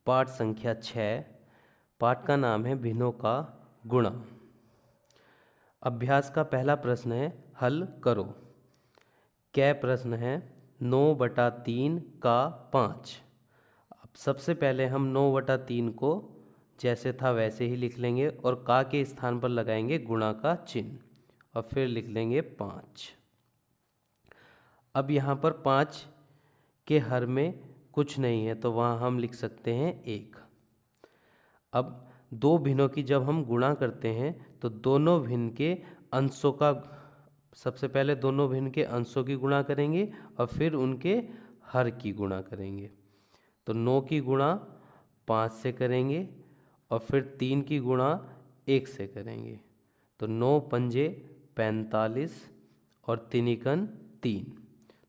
पाठ संख्या 6। पाठ का नाम है भिन्नों का गुणा। अभ्यास का पहला प्रश्न है हल करो। कै प्रश्न है 9/3 का 5। अब सबसे पहले हम 9/3 को जैसे था वैसे ही लिख लेंगे और का के स्थान पर लगाएंगे गुणा का चिन्ह और फिर लिख लेंगे 5। अब यहाँ पर 5 के हर में कुछ नहीं है तो वहाँ हम लिख सकते हैं 1। अब दो भिन्नों की जब हम गुणा करते हैं तो दोनों भिन्न के अंशों का सबसे पहले दोनों भिन्न के अंशों की गुणा करेंगे और फिर उनके हर की गुणा करेंगे। तो 9 की गुणा 5 से करेंगे और फिर 3 की गुणा 1 से करेंगे। तो 9 पंजे 45 और 3 3।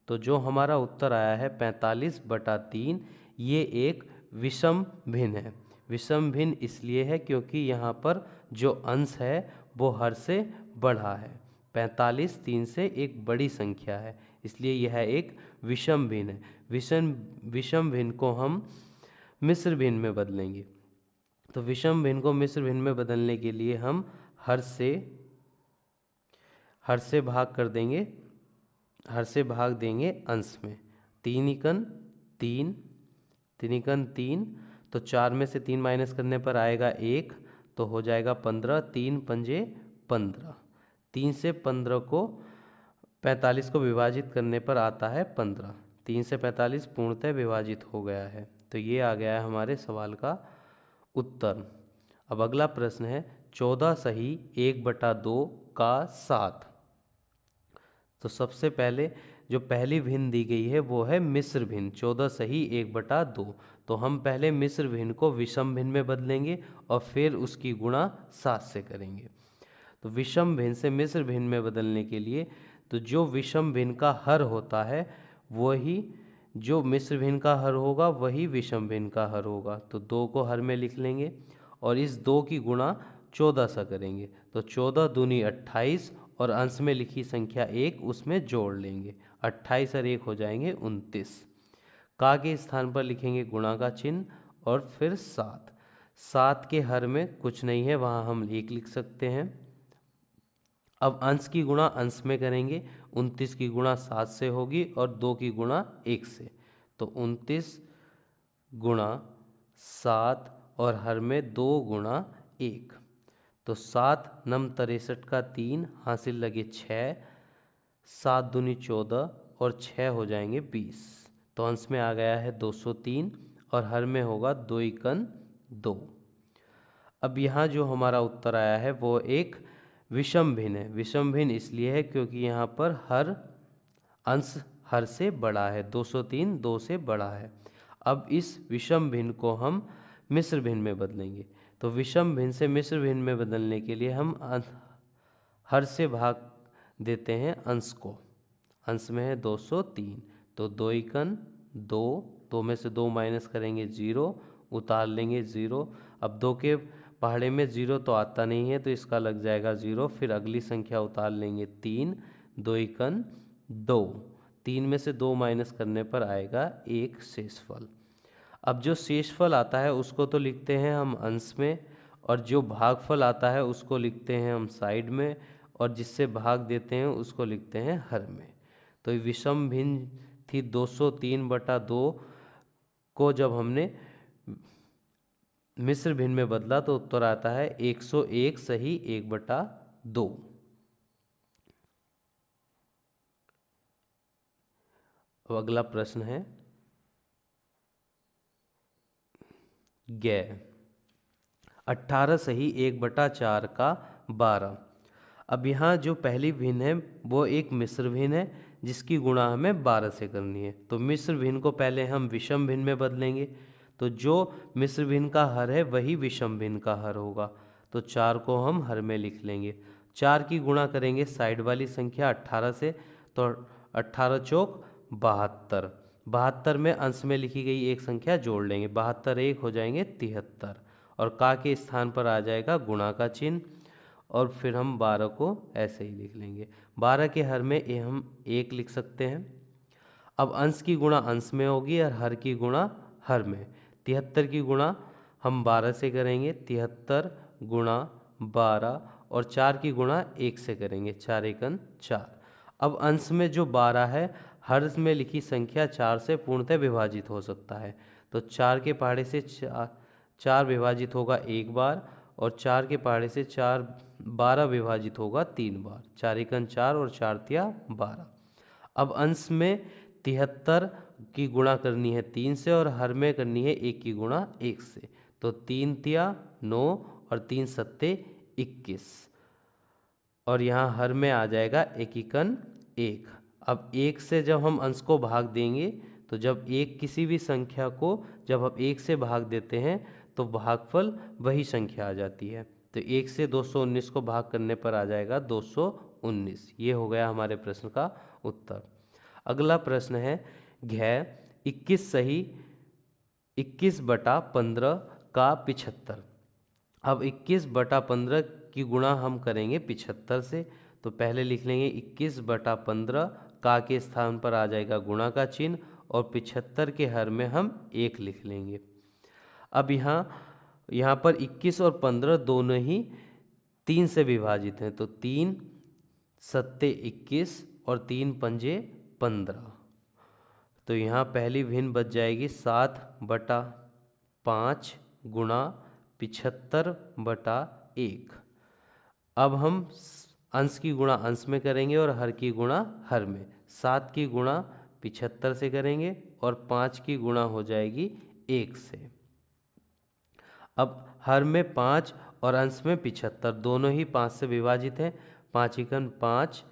तो जो हमारा उत्तर आया है 45/3, ये एक विषम भिन्न है। विषम भिन्न इसलिए है क्योंकि यहाँ पर जो अंश है वो हर से बढ़ा है। 45 3 से एक बड़ी संख्या है, इसलिए यह एक विषम भिन्न है। विषम भिन्न को हम मिश्र भिन्न में बदलेंगे। तो विषम भिन्न को मिश्र भिन्न में बदलने के लिए हम हर से भाग कर देंगे, हर से भाग देंगे अंश में। 3 3 3 तो 4 में से 3 माइनस करने पर आएगा 1, तो हो जाएगा 15। 3 पंजे 15। 3 से 15 को 45 को विभाजित करने पर आता है 15। 3 से 45 पूर्णतः विभाजित हो गया है। तो ये आ गया है हमारे सवाल का उत्तर। अब अगला प्रश्न है 14 सही 1/2 का 7। तो सबसे पहले जो पहली भिन्न दी गई है वो है मिश्र भिन्न 14 सही 1/2। तो हम पहले मिश्र भिन्न को विषम भिन्न में बदलेंगे और फिर उसकी गुणा 7 से करेंगे। तो विषम भिन्न से मिश्र भिन्न में बदलने के लिए तो जो विषम भिन्न का हर होता है वही जो मिश्र भिन्न का हर होगा वही विषम भिन्न का हर होगा। तो 2 को हर में लिख लेंगे और इस 2 की गुणा 14 से करेंगे। तो 14 दूनी 28 और अंश में लिखी संख्या 1 उसमें जोड़ लेंगे। 28 और 1 हो जाएंगे 29। का के स्थान पर लिखेंगे गुणा का चिन्ह और फिर 7। 7 के हर में कुछ नहीं है, वहाँ हम 1 लिख सकते हैं। अब अंश की गुणा अंश में करेंगे। 29 की गुणा 7 से होगी और 2 की गुणा 1 से। तो 29 गुणा 7 और हर में 2 गुणा 1। तो 7 9 63 का 3 हासिल लगे 6। 7 दूनी 14 और 6 हो जाएंगे 20। तो अंश में आ गया है 203 और हर में होगा 2 × 2। अब यहाँ जो हमारा उत्तर आया है वो एक विषम भिन्न है। विषम भिन्न इसलिए है क्योंकि यहाँ पर हर अंश हर से बड़ा है। 203 2 से बड़ा है। अब इस विषम भिन्न को हम मिश्र भिन्न में बदलेंगे। तो विषम भिन्न से मिश्र भिन्न में बदलने के लिए हम हर से भाग देते हैं अंश को। अंश में है 203। तो 2 × 2, 2 में से 2 माइनस करेंगे 0, उतार लेंगे 0। अब 2 के पहाड़े में 0 तो आता नहीं है तो इसका लग जाएगा 0। फिर अगली संख्या उतार लेंगे 3। 2 × 2, 3 में से 2 माइनस करने पर आएगा 1 शेषफल। अब जो शेषफल आता है उसको तो लिखते हैं हम अंश में और जो भागफल आता है उसको लिखते हैं हम साइड में और जिससे भाग देते हैं उसको लिखते हैं हर में। तो विषम भिन्न थी 203/2 को जब हमने मिश्र भिन्न में बदला तो उत्तर आता है 101 सही 1/2। अब अगला प्रश्न है गे 18 सही 1/4 का 12। अब यहाँ जो पहली भिन्न है वो एक मिश्र भिन्न है जिसकी गुणा हमें 12 से करनी है। तो मिश्र भिन्न को पहले हम विषम भिन्न में बदलेंगे। तो जो मिश्र भिन्न का हर है वही विषम भिन्न का हर होगा। तो 4 को हम हर में लिख लेंगे। 4 की गुणा करेंगे साइड वाली संख्या 18 से। तो 18 चौक 72। 72 में अंश में लिखी गई एक संख्या जोड़ लेंगे। 72 1 हो जाएंगे 73 और का के स्थान पर आ जाएगा गुणा का चिन्ह और फिर हम 12 को ऐसे ही लिख लेंगे। 12 के हर में हम 1 लिख सकते हैं। अब अंश की गुणा अंश में होगी और हर की गुणा हर में। 73 की गुणा हम 12 से करेंगे, 73 गुणा 12, और 4 की गुणा 1 से करेंगे, 4 एकन 4। अब अंश में जो 12 है हर में लिखी संख्या 4 से पूर्णतः विभाजित हो सकता है, तो 4 के पहाड़े से 4 विभाजित होगा एक बार, और 4 के पहाड़े से 12 विभाजित होगा 3 बार, 4 एकन 4 और 4 तिया 12। अब अंश में 73 की गुणा करनी है 3 से और हर में करनी है 1 की गुणा 1 से, तो 3 तिया 9 और 3 सत्ते 21, और यहाँ हर में आ जाएगा 1 एकन 1। अब 1 से जब हम अंश को भाग देंगे तो जब एक किसी भी संख्या को जब हम 1 से भाग देते हैं तो भागफल वही संख्या आ जाती है, तो 1 से 219 को भाग करने पर आ जाएगा 219। ये हो गया हमारे प्रश्न का उत्तर। अगला प्रश्न है घ 21 सही 21/15 का 75। अब 21/15 की गुणा हम करेंगे 75 से, तो पहले लिख लेंगे 21/15, का के स्थान पर आ जाएगा गुणा का चिन्ह, और 75 के हर में हम 1 लिख लेंगे। अब यहाँ पर 21 और 15 दोनों ही 3 से विभाजित हैं, तो 3 सत्ते 21 और 3 पंजे 15, तो यहाँ पहली भिन्न बच जाएगी 7/5 गुणा 75/1। अब हम अंश की गुणा अंश में करेंगे और हर की गुणा हर में। 7 की गुणा 75 से करेंगे और 5 की गुणा हो जाएगी 1 से। अब हर में 5 और अंश में 75 दोनों ही 5 से विभाजित हैं, 5 एकन 5,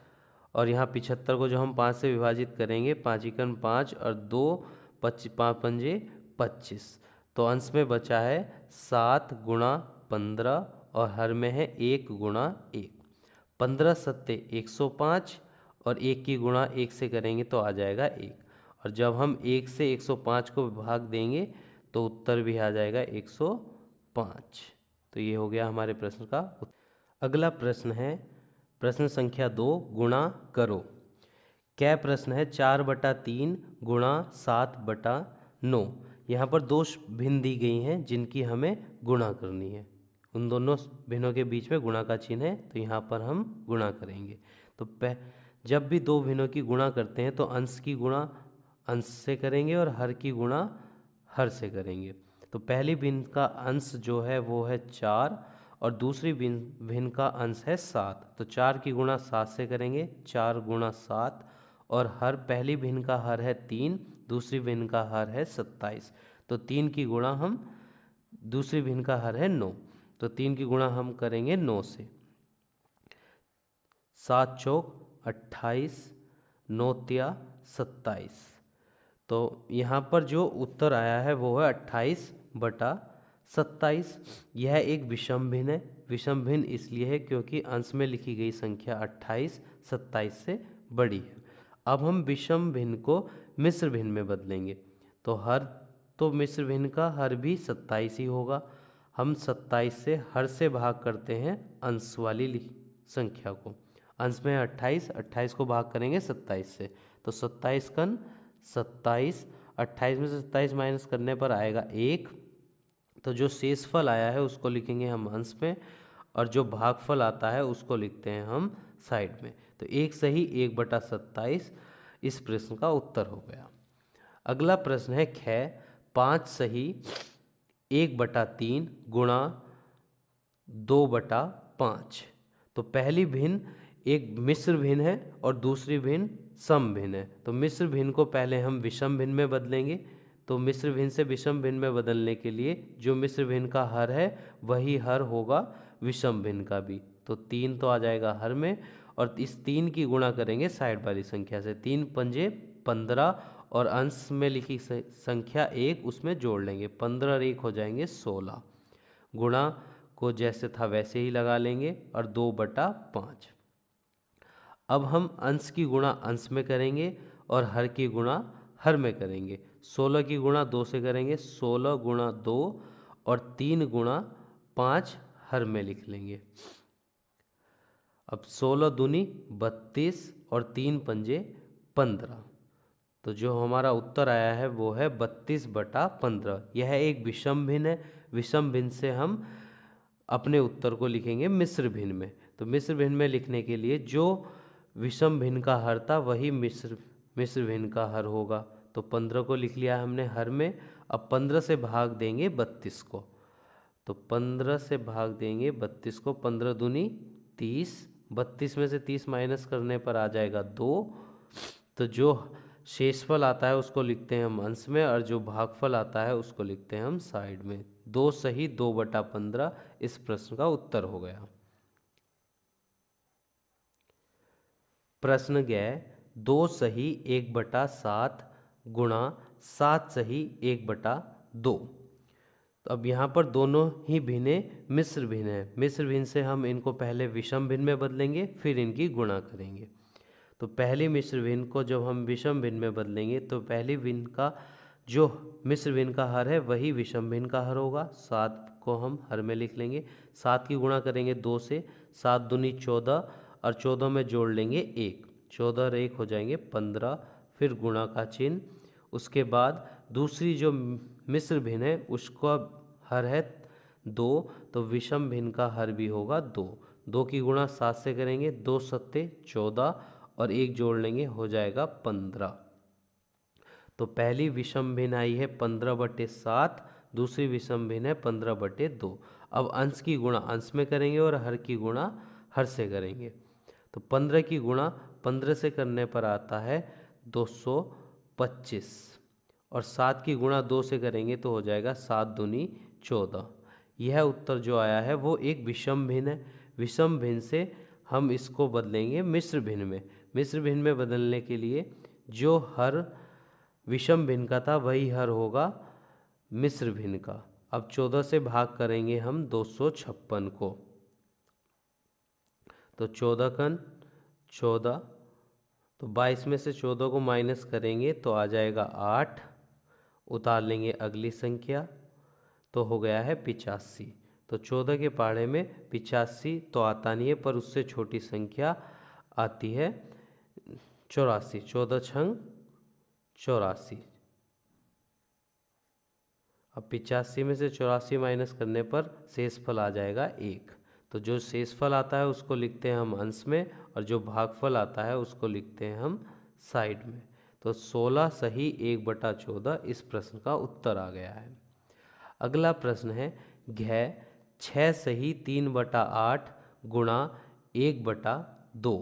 और यहाँ 75 को जो हम 5 से विभाजित करेंगे 5 एकन 5 और 2 5 पंजे 25, तो अंश में बचा है 7 गुणा 15 और हर में है 1 गुणा 1। 15 सत्ते 105 और 1 की गुणा 1 से करेंगे तो आ जाएगा 1, और जब हम 1 से 105 को भाग देंगे तो उत्तर भी आ जाएगा 105। तो ये हो गया हमारे प्रश्न का उत्तर। अगला प्रश्न है प्रश्न संख्या 2, गुणा करो। क्या प्रश्न है 4/3 गुणा 7/9। यहाँ पर दो भिन्न दी गई हैं जिनकी हमें गुणा करनी है, उन दोनों भिन्नों के बीच में गुणा का चिन्ह है, तो यहाँ पर हम गुणा करेंगे। तो जब भी दो भिन्नों की गुणा करते हैं तो अंश की गुणा अंश से करेंगे और हर की गुणा हर से करेंगे। तो पहली भिन्न का अंश जो है वो है 4 और दूसरी भिन्न का अंश है 7, तो 4 की गुणा 7 से करेंगे, 4 गुणा 7, और हर पहली भिन्न का हर है 3, दूसरी भिन्न का हर है 27, तो 3 की गुणा हम दूसरी भिन्न का हर है 9, तो 3 की गुणा हम करेंगे 9 से। 7 चौक 28, 9 तिया 27, तो यहाँ पर जो उत्तर आया है वो है 28/27। यह एक विषम भिन्न है। विषम भिन्न इसलिए है क्योंकि अंश में लिखी गई संख्या 28 27 से बड़ी है। अब हम विषम भिन्न को मिश्र भिन्न में बदलेंगे, तो मिश्र भिन्न का हर भी 27 ही होगा। हम 27 से हर से भाग करते हैं अंश वाली संख्या को। अंश में 28 को भाग करेंगे 27 से, तो 27 कन 27, 28 में से 27 माइनस करने पर आएगा 1, तो जो शेषफल आया है उसको लिखेंगे हम अंश में, और जो भागफल आता है उसको लिखते हैं हम साइड में। तो 1 सही 1/27 इस प्रश्न का उत्तर हो गया। अगला प्रश्न है ख 5 सही 1/3 गुणा 2/5। तो पहली भिन्न एक मिश्र भिन्न है और दूसरी भिन्न सम भिन्न है, तो मिश्र भिन्न को पहले हम विषम भिन्न में बदलेंगे। तो मिश्र भिन्न से विषम भिन्न में बदलने के लिए जो मिश्र भिन्न का हर है वही हर होगा विषम भिन्न का भी, तो 3 तो आ जाएगा हर में, और इस 3 की गुणा करेंगे साइड वाली संख्या से, 3 पंजे 15, और अंश में लिखी संख्या 1 उसमें जोड़ लेंगे, 15 और 1 हो जाएंगे 16। गुणा को जैसे था वैसे ही लगा लेंगे और 2/5। अब हम अंश की गुणा अंश में करेंगे और हर की गुणा हर में करेंगे। 16 की गुणा 2 से करेंगे, 16 गुणा 2 और 3 गुणा 5 हर में लिख लेंगे। अब 16 दूनी 32 और 3 पंजे 15, तो जो हमारा उत्तर आया है वो है 32/15। यह एक विषम भिन्न है। विषम भिन्न से हम अपने उत्तर को लिखेंगे मिश्र भिन्न में। तो मिश्र भिन्न में लिखने के लिए जो विषम भिन्न का हर था वही मिश्र भिन्न का हर होगा। तो 15 को लिख लिया हमने हर में। अब 15 से भाग देंगे 32 को। तो 15 से भाग देंगे 32 को। 15 दूनी 30, 32 में से 30 माइनस करने पर आ जाएगा 2। तो जो शेषफल आता है उसको लिखते हैं हम अंश में, और जो भागफल आता है उसको लिखते हैं हम साइड में। 2 सही 2/15 इस प्रश्न का उत्तर हो गया। प्रश्न गए 2 सही 1/7 गुणा 7 सही 1/2। तो अब यहाँ पर दोनों ही भिन्ने मिश्र भिन्न है। मिश्र भिन्न से हम इनको पहले विषम भिन्न में बदलेंगे, फिर इनकी गुणा करेंगे। तो पहली मिश्र भिन्न को जब हम विषम भिन्न में बदलेंगे तो पहली भिन्न का जो मिश्र भिन्न का हर है वही विषम भिन्न का हर होगा। 7 को हम हर में लिख लेंगे। 7 की गुणा करेंगे 2 से। 7 दूनी 14 और 14 में जोड़ लेंगे 1। 14 और 1 हो जाएंगे 15। फिर गुणा का चिन्ह। उसके बाद दूसरी जो मिश्र भिन्न है उसका हर है 2, तो विषम भिन्न का हर भी होगा 2। 2 की गुणा 7 से करेंगे। 2 सत्ते 14 और 1 जोड़ लेंगे हो जाएगा 15। तो पहली विषम भिन्न आई है 15/7, दूसरी विषम भिन्न है 15/2। अब अंश की गुणा अंश में करेंगे और हर की गुणा हर से करेंगे। तो 15 की गुणा 15 से करने पर आता है 225, और 7 की गुणा 2 से करेंगे तो हो जाएगा 7 दूनी 14। यह उत्तर जो आया है वो एक विषम भिन्न है। विषम भिन्न से हम इसको बदलेंगे मिश्र भिन्न में। मिश्र भिन्न में बदलने के लिए जो हर विषम भिन्न का था वही हर होगा मिश्र भिन्न का। अब 14 से भाग करेंगे हम 256 को। तो 14 कन 14, तो 22 में से 14 को माइनस करेंगे तो आ जाएगा 8। उतार लेंगे अगली संख्या, तो हो गया है 85। तो 14 के पहाड़े में 85 तो आता नहीं है, पर उससे छोटी संख्या आती है 84। 14 छंग 84। अब 85 में से 84 माइनस करने पर शेषफल आ जाएगा 1। तो जो शेषफल आता है उसको लिखते हैं हम अंश में, और जो भागफल आता है उसको लिखते हैं हम साइड में। तो 16 सही 1/14 इस प्रश्न का उत्तर आ गया है। अगला प्रश्न है 6 सही 3/8 गुणा 1/2।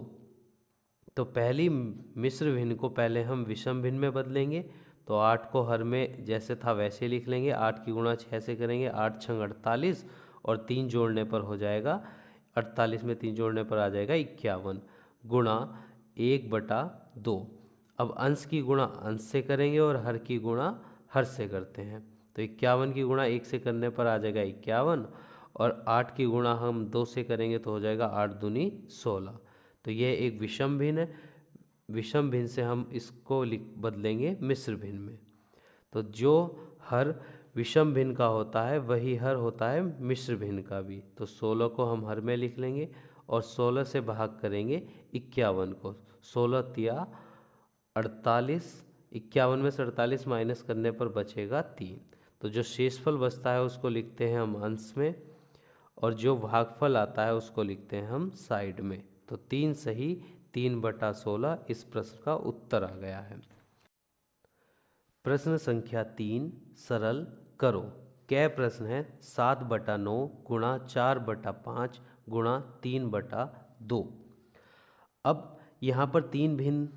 तो पहली मिश्र भिन्न को पहले हम विषम भिन्न में बदलेंगे। तो 8 को हर में जैसे था वैसे लिख लेंगे। 8 की गुणा 6 से करेंगे। 8 छंग 48 और 3 जोड़ने पर हो जाएगा 48 में 3 जोड़ने पर आ जाएगा 51 गुणा 1/2। अब अंश की गुणा अंश से करेंगे और हर की गुणा हर से करते हैं। तो 51 की गुणा 1 से करने पर आ जाएगा 51, और 8 की गुणा हम 2 से करेंगे तो हो जाएगा 8 दूनी 16। तो यह एक विषम भिन्न है। विषम भिन्न से हम इसको बदलेंगे मिश्र भिन्न में। तो जो हर विषम भिन्न का होता है वही हर होता है मिश्र भिन्न का भी। तो 16 को हम हर में लिख लेंगे और 16 से भाग करेंगे 51 को। 16 तिया 48, 51 में से 48 माइनस करने पर बचेगा 3। तो जो शेषफल बचता है उसको लिखते हैं हम अंश में, और जो भागफल आता है उसको लिखते हैं हम साइड में। तो 3 सही 3/16 इस प्रश्न का उत्तर आ गया है। प्रश्न संख्या 3 सरल करो। क्या प्रश्न है 7/9 गुणा 4/5 गुणा 3/2। अब यहाँ पर 3 भिन्न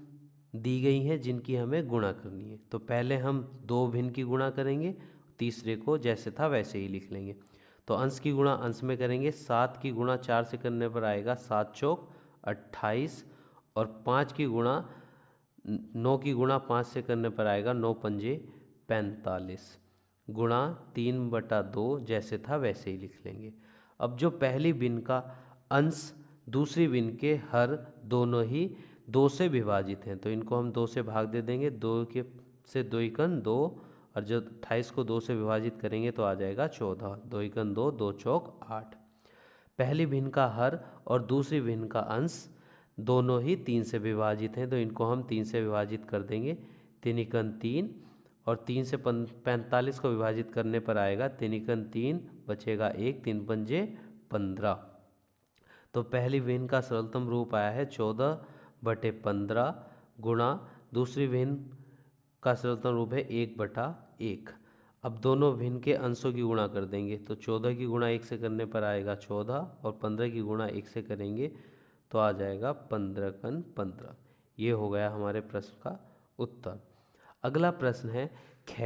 दी गई हैं जिनकी हमें गुणा करनी है। तो पहले हम 2 भिन्न की गुणा करेंगे, तीसरे को जैसे था वैसे ही लिख लेंगे। तो अंश की गुणा अंश में करेंगे। 7 की गुणा 4 से करने पर आएगा 7 चौक 28, और 5 की गुणा 9 की गुणा 5 से करने पर आएगा 9 पंजे 45 गुणा 3/2 जैसे था वैसे ही लिख लेंगे। अब जो पहली भिन्न का अंश दूसरी भिन्न के हर दोनों ही 2 से विभाजित हैं, तो इनको हम 2 से भाग दे देंगे। 2 के से 2 एकन 2, और जब 28 को 2 से विभाजित करेंगे तो आ जाएगा 14। 2 एकन 2, 2 चौक 8। पहली भिन्न का हर और दूसरी भिन्न का अंश दोनों ही 3 से विभाजित हैं, तो इनको हम 3 से विभाजित कर देंगे। 3 3 और 3 से 45 को विभाजित करने पर आएगा 3 3 बचेगा 1, 3 पंजे 15। तो पहली भिन्न का सरलतम रूप आया है 14/15 गुणा दूसरी भिन्न का सरलतम रूप है 1/1। अब दोनों भिन्न के अंशों की गुणा कर देंगे तो 14 की गुणा 1 से करने पर आएगा 14 और 15 की गुणा 1 से करेंगे तो आ जाएगा 15×15। ये हो गया हमारे प्रश्न का उत्तर। अगला प्रश्न है ख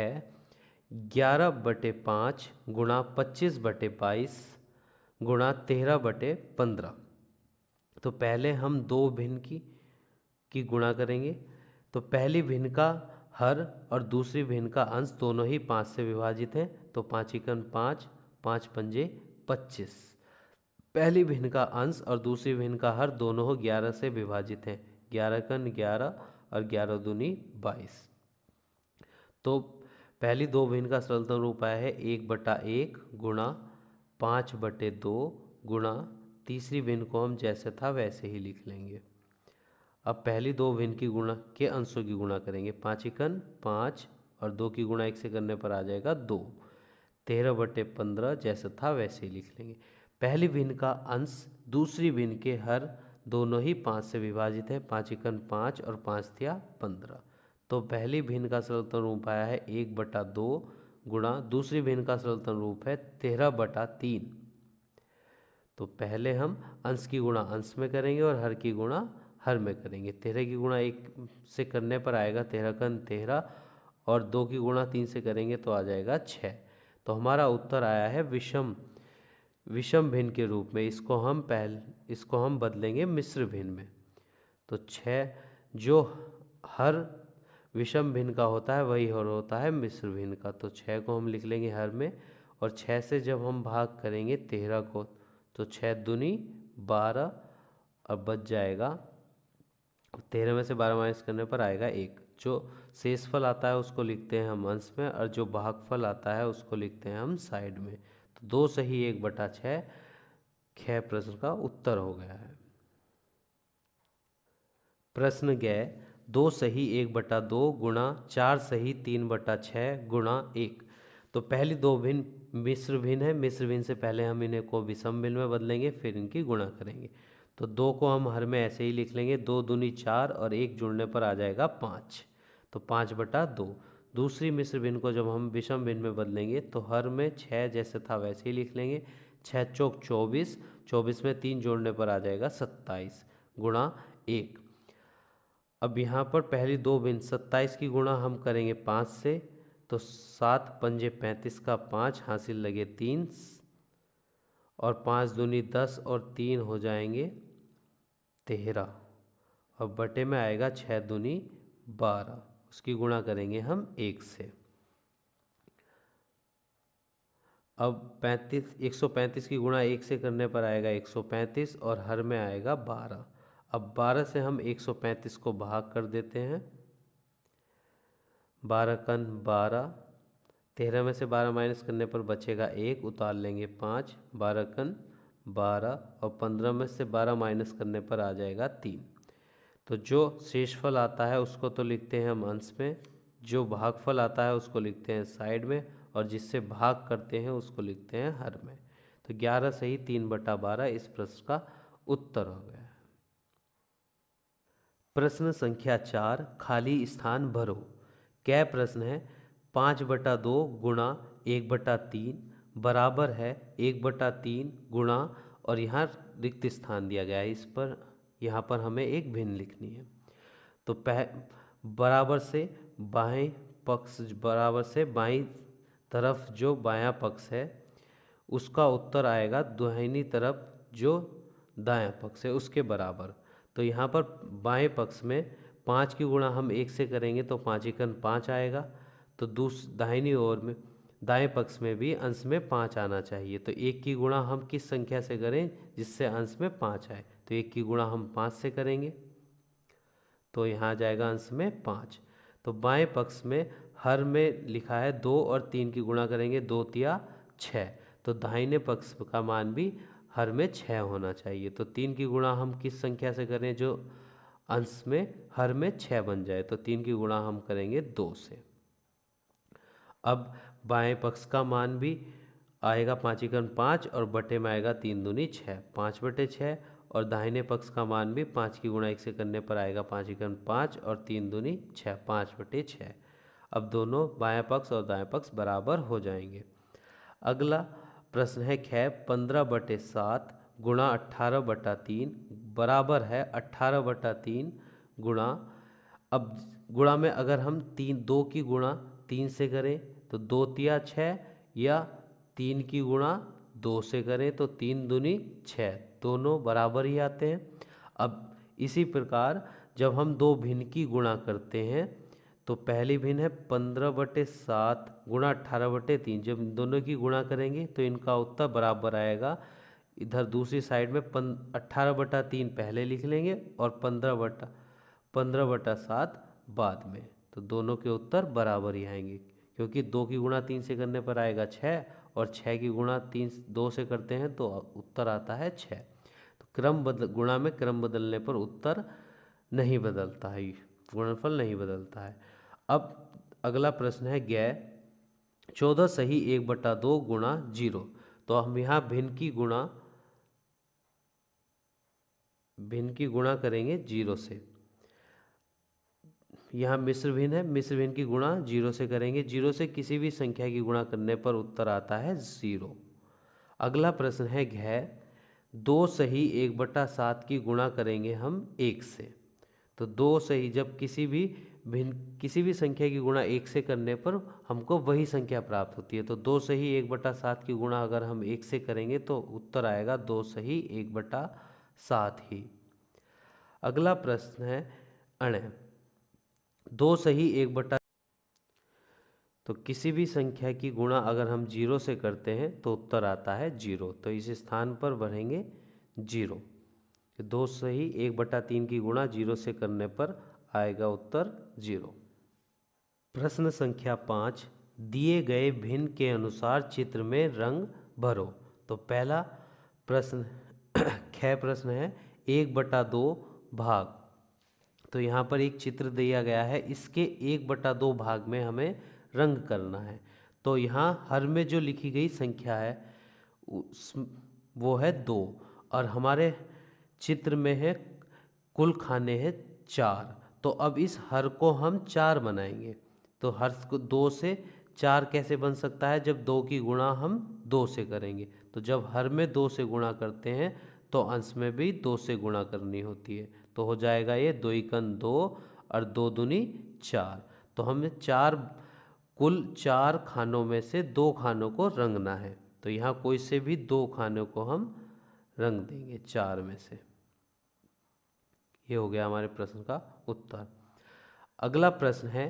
11/5 गुणा 25/22 गुणा 13/15। तो पहले हम दो भिन्न की गुणा करेंगे। तो पहली भिन्न का हर और दूसरी भिन्न का अंश दोनों ही 5 से विभाजित हैं तो 5×5 5 पंजे 25। पहली भिन्न का अंश और दूसरी भिन्न का हर दोनों 11 से विभाजित हैं 11×11 और 11 दूनी 22। तो पहली दो भिन्न का सरलतम रूप आया है 1/1 गुणा 5/2 गुणा तीसरी भिन्न को हम जैसे था वैसे ही लिख लेंगे। अब पहली दो भिन्न की गुणा के अंशों की गुणा करेंगे 5×5 और 2 की गुणा 1 से करने पर आ जाएगा 2। 13/15 जैसा था वैसे ही लिख लेंगे। पहली भिन्न का अंश दूसरी भिन्न के हर दोनों ही 5 से विभाजित है 5×5 और 5 तिया 15। तो पहली भिन्न का सरलतम रूप आया है 1/2 गुणा दूसरी भिन्न का सरलतम रूप है 13/3। तो पहले हम अंश की गुणा अंश में करेंगे और हर की गुणा हर में करेंगे। 13 की गुणा 1 से करने पर आएगा 13×13 और 2 की गुणा 3 से करेंगे तो आ जाएगा 6। तो हमारा उत्तर आया है विषम भिन्न के रूप में। इसको हम बदलेंगे मिश्र भिन्न में। तो 6 जो हर विषम भिन्न का होता है वही और होता है मिश्र भिन्न का। तो 6 को हम लिख लेंगे हर में और 6 से जब हम भाग करेंगे 13 को तो 6 दूनी 12 और बच जाएगा 13 में से 12 माइनस करने पर आएगा 1। जो शेषफल आता है उसको लिखते हैं हम अंश में और जो भागफल आता है उसको लिखते हैं हम साइड में। तो 2 सही 1/6 ख प्रश्न का उत्तर हो गया है। प्रश्न गए 2 सही 1/2 गुणा 4 सही 3/6 गुणा 1। तो पहली दो भिन्न मिश्र भिन्न है। मिश्र भिन्न से पहले हम इन्हें को विषम भिन्न में बदलेंगे फिर इनकी गुणा करेंगे। तो 2 को हम हर में ऐसे ही लिख लेंगे 2 दूनी 4 और 1 जुड़ने पर आ जाएगा 5। तो 5/2। दूसरी मिश्र भिन्न को जब हम विषम भिन्न में बदलेंगे तो हर में 6 जैसे था वैसे ही लिख लेंगे 6 चौक 24, 24 में 3 जोड़ने पर आ जाएगा 27 गुणा 1। अब यहाँ पर पहली दो भिन्न 27 की गुणा हम करेंगे 5 से तो 7 पंजे 35 का 5 हासिल लगे 3 और 5 दूनी 10 और 3 हो जाएंगे 13 और बटे में आएगा 6 दूनी 12। उसकी गुणा करेंगे हम 1 से। अब 135 की गुणा 1 से करने पर आएगा 135 और हर में आएगा 12। अब 12 से हम 135 को भाग कर देते हैं 12×12। 13 में से 12 माइनस करने पर बचेगा 1, उतार लेंगे 5। 12×12 और 15 में से 12 माइनस करने पर आ जाएगा 3। तो जो शेषफल आता है उसको तो लिखते हैं हम अंश में, जो भागफल आता है उसको लिखते हैं साइड में और जिससे भाग करते हैं उसको लिखते हैं हर में। तो 11 सही 3/12 इस प्रश्न का उत्तर हो गया। प्रश्न संख्या 4 खाली स्थान भरो। क्या प्रश्न है 5/2 गुणा 1/3 बराबर है 1/3 गुणा और यहाँ रिक्त स्थान दिया गया है। इस पर यहाँ पर हमें एक भिन्न लिखनी है। तो बराबर से बाएं पक्ष बराबर से बाईं तरफ जो बायां पक्ष है उसका उत्तर आएगा दाहिनी तरफ जो दायां पक्ष है उसके बराबर। तो यहाँ पर बाएं पक्ष में 5 की गुणा हम 1 से करेंगे तो 5×5 आएगा। तो दाहिनी ओर में दाएं पक्ष में भी अंश में 5 आना चाहिए। तो 1 की गुणा हम किस संख्या से करें जिससे अंश में 5 आए। तो 1 की गुणा हम 5 से करेंगे तो यहाँ आ जाएगा अंश में 5। तो बाएं पक्ष में हर में लिखा है 2 और 3 की गुणा करेंगे 2 तिया 6। तो दाहिने पक्ष का मान भी हर में 6 होना चाहिए। तो 3 की गुणा हम किस संख्या से करें जो अंश में हर में 6 बन जाए। तो 3 की गुणा हम करेंगे 2 से। अब बाएं पक्ष का मान भी आएगा 5 और बटे में आएगा 3 दूनी 6, 5/6। और दाहिने पक्ष का मान भी 5 की गुणा 1 से करने पर आएगा 5 और 3 दूनी 6, 5/6। अब दोनों बाएं पक्ष और दाएं पक्ष बराबर हो जाएंगे। अगला प्रश्न है ख 15/7 गुणा 18/3 बराबर है 18/3 गुणा। अब गुणा में अगर हम 2 की गुणा 3 से करें तो 2 तिया 6, या 3 की गुणा 2 से करें तो 3 दूनी 6, दोनों बराबर ही आते हैं। अब इसी प्रकार जब हम दो भिन्न की गुणा करते हैं तो पहली भिन्न है 15/7 गुणा 18/3। जब इन दोनों की गुणा करेंगे तो इनका उत्तर बराबर आएगा। इधर दूसरी साइड में 18/3 पहले लिख लेंगे और 15/7 बाद में, तो दोनों के उत्तर बराबर ही आएंगे, क्योंकि 2 की गुणा 3 से करने पर आएगा 6 और 6 की गुणा 2 से करते हैं तो उत्तर आता है 6। तो गुणा में क्रम बदलने पर उत्तर नहीं बदलता है, गुणनफल नहीं बदलता है। अब अगला प्रश्न है 14 सही 1/2 गुणा 0। तो हम यहाँ भिन्न की गुणा करेंगे 0 से। यहाँ मिश्र भिन्न है, मिश्र भिन्न की गुणा 0 से करेंगे। 0 से किसी भी संख्या की गुणा करने पर उत्तर आता है 0। अगला प्रश्न है 2 सही 1/7 की गुणा करेंगे हम 1 से। तो 2 सही जब किसी भी संख्या की गुणा 1 से करने पर हमको वही संख्या प्राप्त होती है। तो 2 सही 1/7 की गुणा अगर हम 1 से करेंगे तो उत्तर आएगा 2 सही 1/7 ही। अगला प्रश्न है 2 सही 1/। तो किसी भी संख्या की गुणा अगर हम 0 से करते हैं तो उत्तर आता है 0। तो इस स्थान पर भरेंगे 0। 2 सही 1/3 की गुणा 0 से करने पर आएगा उत्तर 0। प्रश्न संख्या 5, दिए गए भिन्न के अनुसार चित्र में रंग भरो। तो पहला प्रश्न प्रश्न है 1/2 भाग। तो यहाँ पर एक चित्र दिया गया है, इसके 1/2 भाग में हमें रंग करना है। तो यहाँ हर में जो लिखी गई संख्या है वो है 2, और हमारे चित्र में है कुल खाने हैं 4। तो अब इस हर को हम 4 बनाएंगे। तो हर को 2 से 4 कैसे बन सकता है? जब 2 की गुणा हम 2 से करेंगे। तो जब हर में 2 से गुणा करते हैं तो अंश में भी 2 से गुणा करनी होती है। तो हो जाएगा ये 2 एकन 2 और 2 दूनी 4। तो हमें कुल 4 खानों में से 2 खानों को रंगना है। तो यहाँ कोई से भी 2 खानों को हम रंग देंगे 4 में से। ये हो गया हमारे प्रश्न का उत्तर। अगला प्रश्न है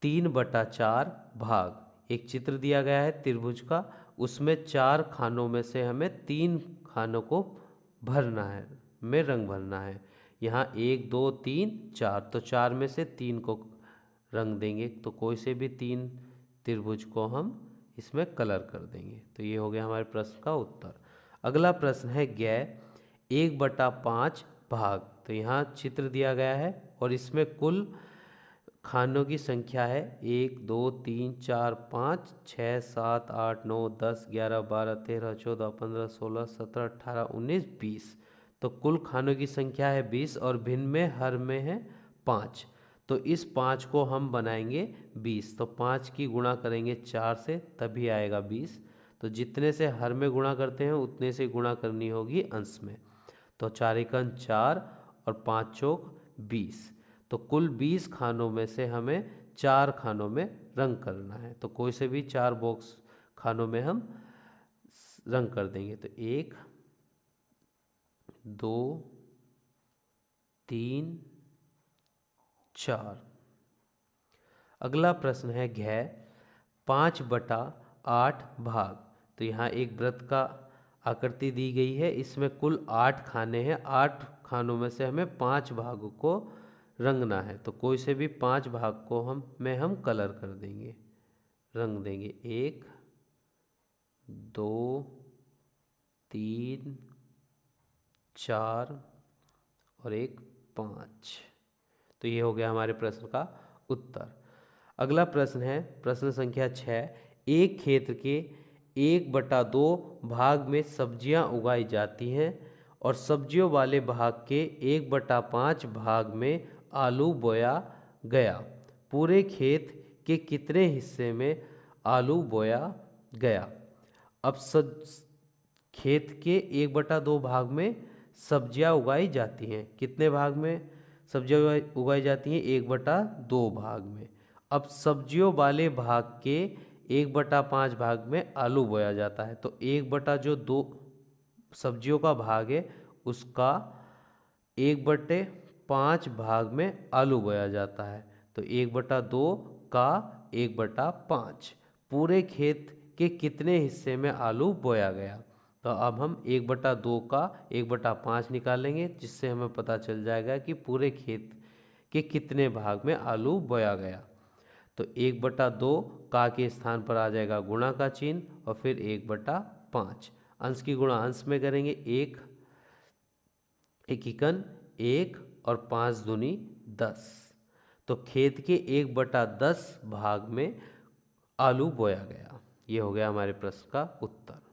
3/4 भाग। एक चित्र दिया गया है त्रिभुज का, उसमें 4 खानों में से हमें 3 खानों को भरना है, में रंग भरना है। यहाँ 1 2 3 4, तो 4 में से 3 को रंग देंगे। तो कोई से भी 3 त्रिभुज को हम इसमें कलर कर देंगे। तो ये हो गया हमारे प्रश्न का उत्तर। अगला प्रश्न है 1/5 भाग। तो यहाँ चित्र दिया गया है और इसमें कुल खानों की संख्या है 1 2 3 4 5 6 7 8 9 10 11 12 13 14 15 16 17 18 19 20। तो कुल खानों की संख्या है 20 और भिन्न में हर में है 5। तो इस 5 को हम बनाएंगे 20। तो 5 की गुणा करेंगे 4 से तभी आएगा 20। तो जितने से हर में गुणा करते हैं उतने से गुणा करनी होगी अंश में। तो 4 एकन 4 और 5 चौक 20। तो कुल 20 खानों में से हमें 4 खानों में रंग करना है। तो कोई से भी 4 बॉक्स खानों में हम रंग कर देंगे। तो 1 2 3 4। अगला प्रश्न है 5/8 भाग। तो यहाँ एक वृत्त का आकृति दी गई है, इसमें कुल 8 खाने हैं। 8 खानों में से हमें 5 भागों को रंगना है। तो कोई से भी 5 भाग को हम कलर कर देंगे, रंग देंगे। 1 2 3 4 और 1 5। तो ये हो गया हमारे प्रश्न का उत्तर। अगला प्रश्न है प्रश्न संख्या 6। एक क्षेत्र के 1/2 भाग में सब्जियां उगाई जाती हैं और सब्जियों वाले भाग के 1/5 भाग में आलू बोया गया। पूरे खेत के कितने हिस्से में आलू बोया गया? अब खेत के 1/2 भाग में सब्जियां उगाई जाती हैं। कितने भाग में सब्जियां उगाई जाती हैं? 1/2 भाग में। अब सब्जियों वाले भाग के 1/5 भाग में आलू बोया जाता है। तो 1/2 सब्जियों का भाग है उसका 1/5 भाग में आलू बोया जाता है। तो 1/2 का 1/5 पूरे खेत के कितने हिस्से में आलू बोया गया? तो अब हम 1/2 का 1/5 निकालेंगे, जिससे हमें पता चल जाएगा कि पूरे खेत के कितने भाग में आलू बोया गया। तो 1/2 का के स्थान पर आ जाएगा गुणा का चिन्ह और फिर 1/5। अंश की गुणा अंश में करेंगे, 1 1 1 और 5 दूनी 10। तो खेत के 1/10 भाग में आलू बोया गया। ये हो गया हमारे प्रश्न का उत्तर।